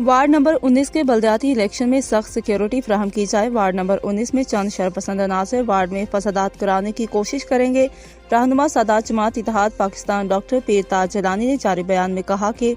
Ward number 19 کے بلدیاتی election میں سخت سیکیورٹی فراہم کی جائے۔ وارڈ نمبر 19 میں چند شرپسند عناصر وارڈ میں فسادات کرانے کی کوشش کریں گے۔ رہنما سادات جماعت اتحاد پاکستان ڈاکٹر پیر تاج جیلانی نے جاری بیان میں کہا کہ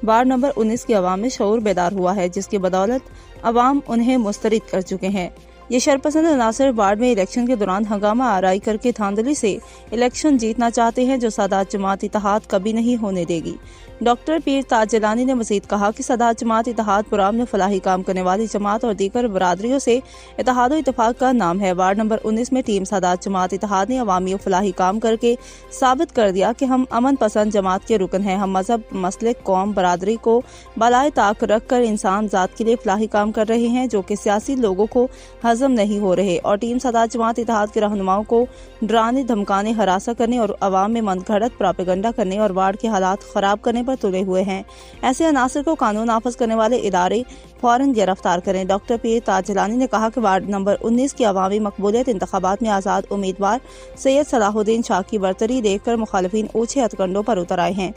وارڈ نمبر 19 کی عوام میں شعور بیدار ہوا ہے، جس کی بدولت عوام انہیں مسترد کر چکے ہیں۔ یہ شرپسند عناصر وارڈ میں الیکشن کے دوران ہنگامہ آرائی کر کے دھاندلی سے الیکشن جیتنا چاہتے ہیں، جو سادات جماعت اتحاد کبھی نہیں ہونے دے گی۔ ڈاکٹر پیر تاج جیلانی نے مزید کہا کہ سادات جماعت اتحاد پرامن فلاحی کام کرنے والی جماعت اور دیگر برادریوں سے اتحاد و اتفاق کا نام ہے۔ وارڈ نمبر 19 میں ٹیم سادات جماعت اتحاد نے عوامی و فلاحی کام کر کے ثابت کر دیا کہ ہم امن پسند جماعت کے رکن ہیں۔ ہم مذہب، مسلک، قوم، برادری کو بالائے طاق رکھ کر انسان ذات کے لیے فلاحی کام کر رہے ہیں، جو کہ سیاسی لوگوں کو ہضم نہیں ہو رہے، اور ٹیم سادات جماعت اتحاد کے رہنماؤں کو ڈرانے، دھمکانے، ہراساں کرنے اور عوام میں من گھڑت پراپیگنڈا کرنے اور وارڈ کے حالات خراب کرنے پر تلے ہوئے ہیں۔ ایسے عناصر کو قانون نافذ کرنے والے ادارے فوراً گرفتار کریں۔ ڈاکٹر پیر تاج جیلانی نے کہا کہ وارڈ نمبر 19 کی عوامی مقبولیت انتخابات میں آزاد امیدوار سید صلاح الدین شاہ کی برتری دیکھ کر مخالفین اونچے ہتھ پر اتر آئے ہیں۔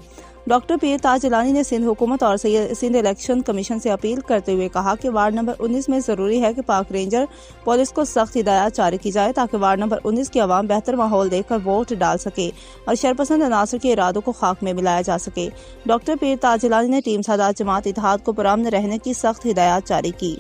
ڈاکٹر پیر تاج جیلانی نے سندھ حکومت اور سندھ الیکشن کمیشن سے اپیل کرتے ہوئے کہا کہ وارڈ نمبر 19 میں ضروری ہے کہ پاک رینجر پولیس کو سخت ہدایات جاری کی جائے، تاکہ وارڈ نمبر 19 کی عوام بہتر ماحول دیکھ کر ووٹ ڈال سکے اور شرپسند عناصر کے ارادوں کو خاک میں ملایا جا سکے۔ ڈاکٹر پیر تاج جیلانی نے ٹیم سادات جماعت اتحاد کو پرامن رہنے کی سخت ہدایات جاری کی۔